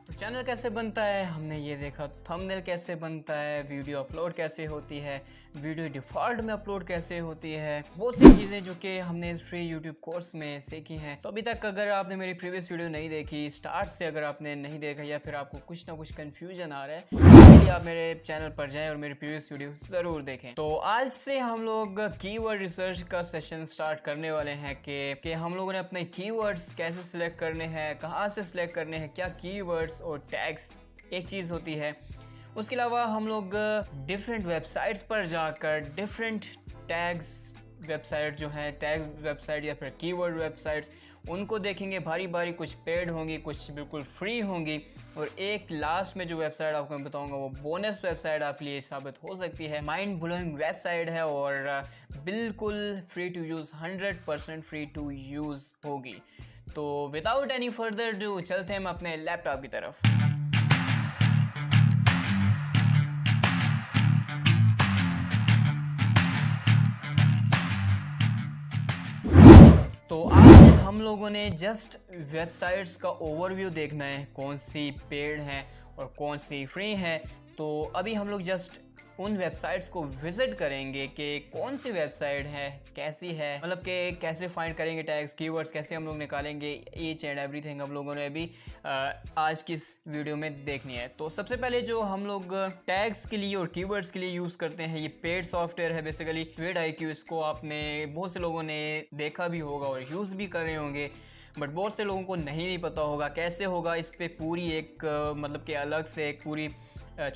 तो चैनल कैसे बनता है हमने ये देखा, थंबनेल कैसे बनता है, वीडियो अपलोड कैसे होती है, वीडियो डिफ़ॉल्ट में अपलोड कैसे होती है, बहुत सी चीज़ें जो कि हमने इस फ्री यूट्यूब कोर्स में सीखी हैं। तो अभी तक अगर आपने मेरी प्रीवियस वीडियो नहीं देखी, स्टार्ट से अगर आपने नहीं देखा या फिर आपको कुछ ना कुछ कन्फ्यूजन आ रहा है, तो लिए आप मेरे चैनल पर जाएं और मेरी प्रीवियस वीडियो ज़रूर देखें। तो आज से हम लोग कीवर्ड रिसर्च का सेशन स्टार्ट करने वाले हैं कि हम लोगों ने अपने कीवर्ड्स कैसे सिलेक्ट करने हैं, कहाँ से सिलेक्ट करने हैं, क्या कीवर्ड्स और टैग्स एक चीज़ होती है। उसके अलावा हम लोग डिफरेंट वेबसाइट्स पर जाकर डिफरेंट टैग्स वेबसाइट जो हैं, टैग वेबसाइट या फिर कीवर्ड वेबसाइट्स, उनको देखेंगे बारी बारी। कुछ पेड होंगी, कुछ बिल्कुल फ्री होंगी, और एक लास्ट में जो वेबसाइट आपको मैं बताऊंगा वो बोनस वेबसाइट आपके लिए साबित हो सकती है। माइंड ब्लोइंग वेबसाइट है और बिल्कुल free to use, 100% free to use होगी। तो विदाउट एनी फर्दर डू चलते हैं हम अपने लैपटॉप की तरफ। तो आज हम लोगों ने जस्ट वेबसाइट्स का ओवरव्यू देखना है, कौन सी पेड हैं और कौन सी फ्री हैं। तो अभी हम लोग जस्ट उन वेबसाइट्स को विजिट करेंगे कि कौन सी वेबसाइट है, कैसी है, मतलब कि कैसे फाइंड करेंगे टैग्स, कीवर्ड्स कैसे हम लोग निकालेंगे, ईच एंड एवरीथिंग हम लोगों ने अभी आज की इस वीडियो में देखनी है। तो सबसे पहले जो हम लोग टैग्स के लिए और कीवर्ड्स के लिए यूज़ करते हैं, ये पेड सॉफ्टवेयर है बेसिकली, vidIQ। इसको आपने बहुत से लोगों ने देखा भी होगा और यूज़ भी कर रहे होंगे, बट बहुत से लोगों को नहीं भी पता होगा कैसे होगा। इस पर पूरी एक मतलब कि अलग से एक पूरी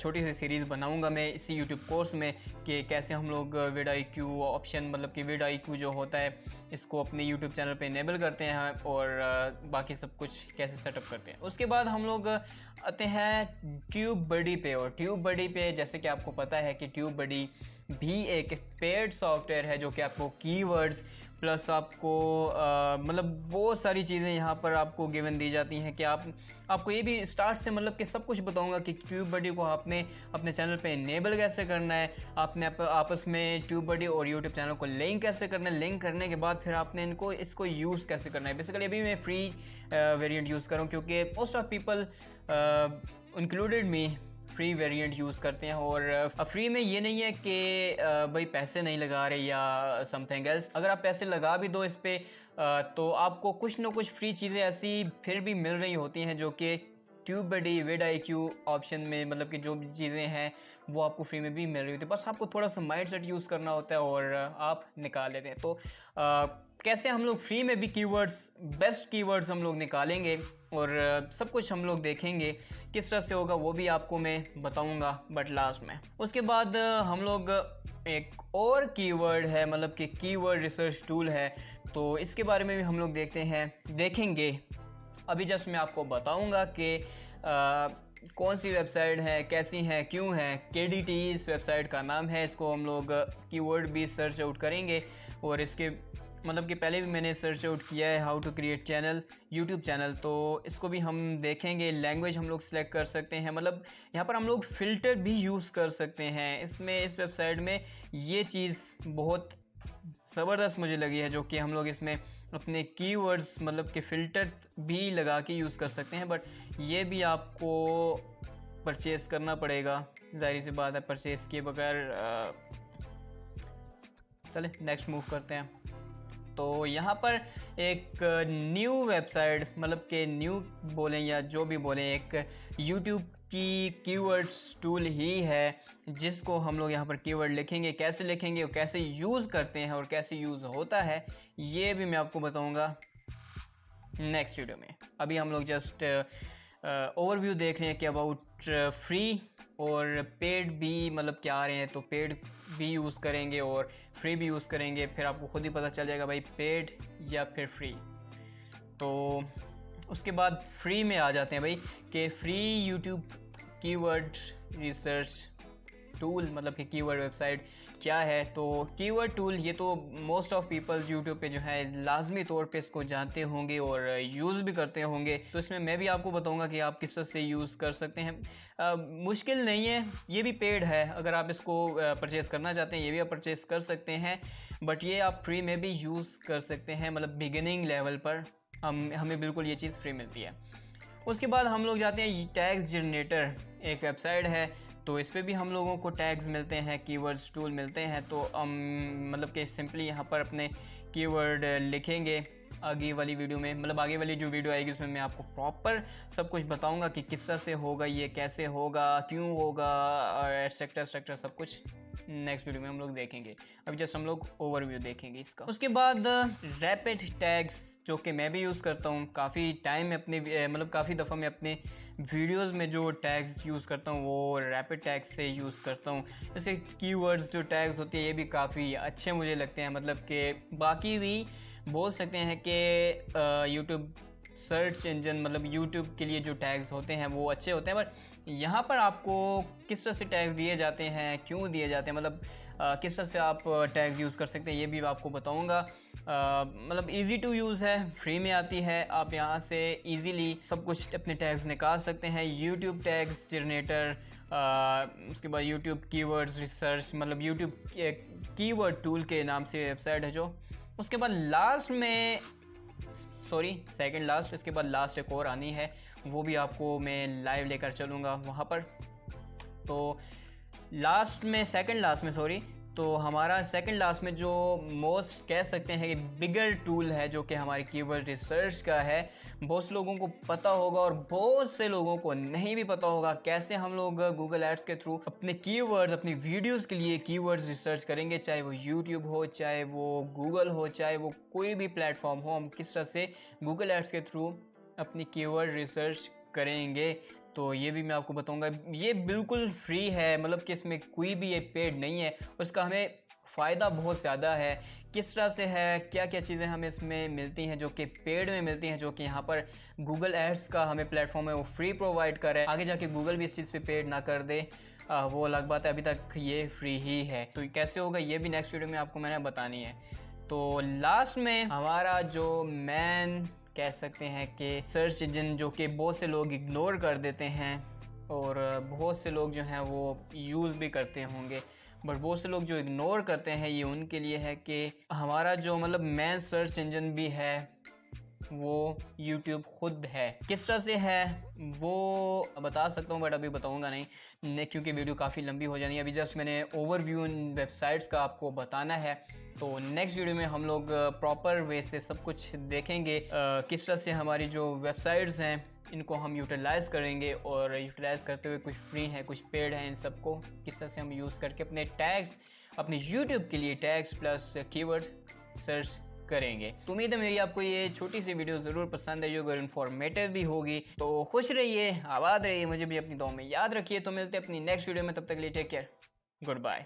छोटी सी सीरीज़ बनाऊंगा मैं इसी यूट्यूब कोर्स में कि कैसे हम लोग vidIQ ऑप्शन, मतलब कि vidIQ जो होता है, इसको अपने यूट्यूब चैनल पे इनेबल करते हैं और बाकी सब कुछ कैसे सेटअप करते हैं। उसके बाद हम लोग आते हैं ट्यूबबडी पे, और ट्यूबबडी पे जैसे कि आपको पता है कि ट्यूबबडी भी एक पेड सॉफ्टवेयर है जो कि आपको कीवर्ड्स प्लस आपको मतलब बहुत सारी चीज़ें यहाँ पर आपको गिवन दी जाती हैं कि आपको ये भी स्टार्ट से मतलब कि सब कुछ बताऊंगा कि ट्यूबबडी को आपने अपने चैनल पे इनेबल कैसे करना है, आपने आपस में ट्यूबबडी और यूट्यूब चैनल को लिंक कैसे करना है, लिंक करने के बाद फिर आपने इसको यूज़ कैसे करना है। बेसिकली अभी मैं फ्री वेरिएंट यूज़ करूँ क्योंकि most of people included me free variant use करते हैं। और फ्री में ये नहीं है कि भाई पैसे नहीं लगा रहे या समथिंग एल्स। अगर आप पैसे लगा भी दो इस पर तो आपको कुछ ना कुछ फ्री चीज़ें ऐसी फिर भी मिल रही होती हैं जो कि ट्यूबबडी vidIQ ऑप्शन में, मतलब कि जो भी चीज़ें हैं वो आपको फ्री में भी मिल रही होती है। बस आपको थोड़ा सा माइंड सेट यूज़ करना होता है और आप निकाल लेते हैं। तो कैसे हम लोग फ्री में भी कीवर्ड्स, बेस्ट कीवर्ड्स हम लोग निकालेंगे और सब कुछ हम लोग देखेंगे किस तरह से होगा, वो भी आपको मैं बताऊंगा बट लास्ट में। उसके बाद हम लोग एक और कीवर्ड है, मतलब कि कीवर्ड रिसर्च टूल है, तो इसके बारे में भी हम लोग देखेंगे। अभी जस्ट मैं आपको बताऊंगा कि कौन सी वेबसाइट है, कैसी है, क्यों है। KDT इस वेबसाइट का नाम है। इसको हम लोग कीवर्ड भी सर्च आउट करेंगे और इसके मतलब कि पहले भी मैंने सर्च आउट किया है how to create channel, YouTube channel, तो इसको भी हम देखेंगे। लैंग्वेज हम लोग सिलेक्ट कर सकते हैं, मतलब यहाँ पर हम लोग फ़िल्टर भी यूज़ कर सकते हैं। इसमें इस वेबसाइट में ये चीज़ बहुत ज़बरदस्त मुझे लगी है, जो कि हम लोग इसमें अपने कीवर्ड्स मतलब कि फ़िल्टर भी लगा के यूज़ कर सकते हैं, बट ये भी आपको परचेज़ करना पड़ेगा, ज़ाहिर सी बात है। परचेज़ किए बगैर चले नेक्स्ट मूव करते हैं। तो यहाँ पर एक न्यू वेबसाइट, मतलब कि न्यू बोलें या जो भी बोलें, एक यूट्यूब की कीवर्ड्स टूल ही है जिसको हम लोग यहाँ पर कीवर्ड लिखेंगे। कैसे लिखेंगे और कैसे यूज़ करते हैं और कैसे यूज़ होता है ये भी मैं आपको बताऊँगा नेक्स्ट वीडियो में। अभी हम लोग जस्ट ओवरव्यू देख रहे हैं कि अबाउट फ्री और पेड भी मतलब क्या आ रहे हैं। तो पेड भी यूज़ करेंगे और फ्री भी यूज़ करेंगे, फिर आपको खुद ही पता चल जाएगा भाई पेड या फिर फ्री। तो उसके बाद फ्री में आ जाते हैं भाई कि free YouTube keyword research tool, मतलब कि कीवर्ड वेबसाइट क्या है। तो कीवर्ड टूल ये तो मोस्ट ऑफ पीपल्स यूट्यूब पे जो है लाजमी तौर पे इसको जानते होंगे और यूज़ भी करते होंगे। तो इसमें मैं भी आपको बताऊंगा कि आप किस तरह से यूज़ कर सकते हैं। मुश्किल नहीं है, ये भी पेड है। अगर आप इसको परचेज़ करना चाहते हैं ये भी आप परचेज़ कर सकते हैं, बट ये आप फ्री में भी यूज़ कर सकते हैं, मतलब बिगिनिंग लेवल पर हमें बिल्कुल ये चीज़ फ्री मिलती है। उसके बाद हम लोग जाते हैं टैग्स जनरेटर, एक वेबसाइट है, तो इस पर भी हम लोगों को टैग्स मिलते हैं, कीवर्ड्स टूल मिलते हैं। तो हम मतलब कि सिंपली यहाँ पर अपने कीवर्ड लिखेंगे। आगे वाली वीडियो में, मतलब आगे वाली जो वीडियो आएगी उसमें मैं आपको प्रॉपर सब कुछ बताऊंगा कि किस तरह से होगा, ये कैसे होगा, क्यों होगा, और एटसेट्रा एटसेट्रा सब कुछ नेक्स्ट वीडियो में हम लोग देखेंगे। अभी जस्ट हम लोग ओवरव्यू देखेंगे इसका। उसके बाद रैपिड टैग्स, जो कि मैं भी यूज़ करता हूँ काफ़ी टाइम में अपने मतलब काफ़ी दफ़ा मैं अपने वीडियोस में जो टैग्स यूज़ करता हूँ वो रैपिड टैग्स से यूज़ करता हूँ। जैसे कीवर्ड्स जो टैग्स होती है ये भी काफ़ी अच्छे मुझे लगते हैं, मतलब कि बाकी भी बोल सकते हैं कि यूट्यूब सर्च इंजन, मतलब यूट्यूब के लिए जो टैग्स होते हैं वो अच्छे होते हैं, बट यहाँ पर आपको किस तरह से टैग्स दिए जाते हैं, क्यों दिए जाते हैं, मतलब किस तरह से आप टैग्स यूज़ कर सकते हैं ये भी आपको बताऊंगा। मतलब इजी टू यूज़ है, फ्री में आती है, आप यहाँ से इजीली सब कुछ अपने टैग्स निकाल सकते हैं। यूट्यूब टैग्स जनरेटर, उसके बाद यूट्यूब कीवर्ड्स रिसर्च, मतलब यूट्यूब कीवर्ड टूल के नाम से वेबसाइट है जो। उसके बाद लास्ट में सेकंड लास्ट, इसके बाद लास्ट एक और आनी है, वो भी आपको मैं लाइव लेकर चलूँगा वहाँ पर। तो सेकंड लास्ट में तो हमारा सेकंड लास्ट में जो मोस्ट कह सकते हैं कि बिगर टूल है, जो कि हमारे कीवर्ड रिसर्च का है, बहुत से लोगों को पता होगा और बहुत से लोगों को नहीं भी पता होगा कैसे हम लोग गूगल एड्स के थ्रू अपने कीवर्ड्स, अपनी वीडियोस के लिए कीवर्ड्स रिसर्च करेंगे, चाहे वो यूट्यूब हो, चाहे वो गूगल हो, चाहे वो कोई भी प्लेटफॉर्म हो, हम किस तरह से गूगल एड्स के थ्रू अपनी कीवर्ड रिसर्च करेंगे। तो ये भी मैं आपको बताऊंगा। ये बिल्कुल फ्री है, मतलब कि इसमें कोई भी ये पेड नहीं है, उसका हमें फ़ायदा बहुत ज़्यादा है। किस तरह से है, क्या क्या चीज़ें हमें इसमें मिलती हैं जो कि पेड में मिलती हैं, जो कि यहाँ पर गूगल एड्स का हमें प्लेटफॉर्म है वो फ्री प्रोवाइड कर रहा है। आगे जाके गूगल भी इस चीज़ पे पेड ना कर दे वो अलग बात है, अभी तक ये फ्री ही है। तो कैसे होगा ये भी नेक्स्ट वीडियो में आपको मैंने बतानी है। तो लास्ट में हमारा जो मेन कह सकते हैं कि सर्च इंजन, जो कि बहुत से लोग इग्नोर कर देते हैं और बहुत से लोग जो हैं वो यूज़ भी करते होंगे, बट बहुत से लोग जो इग्नोर करते हैं ये उनके लिए है कि हमारा जो मतलब मेन सर्च इंजन भी है वो YouTube खुद है। किस तरह से है वो बता सकता हूँ, बट अभी बताऊँगा नहीं क्योंकि वीडियो काफ़ी लंबी हो जानी है। अभी जस्ट मैंने ओवरव्यू इन वेबसाइट्स का आपको बताना है, तो नेक्स्ट वीडियो में हम लोग प्रॉपर वे से सब कुछ देखेंगे किस तरह से हमारी जो वेबसाइट्स हैं इनको हम यूटिलाइज़ करेंगे, और यूटिलाइज़ करते हुए कुछ फ्री हैं कुछ पेड हैं, इन सबको किस तरह से हम यूज़ करके अपने टैग्स, अपने YouTube के लिए टैग्स प्लस कीवर्ड्स सर्च करेंगे। तो उम्मीद है मेरी आपको ये छोटी सी वीडियो ज़रूर पसंद आई होगी और इन्फॉर्मेटिव भी होगी। तो खुश रहिए, आबाद रहिए, मुझे भी अपनी दुआ में याद रखिए। तो मिलते हैं अपनी नेक्स्ट वीडियो में, तब तक के लिए टेक केयर, गुड बाय।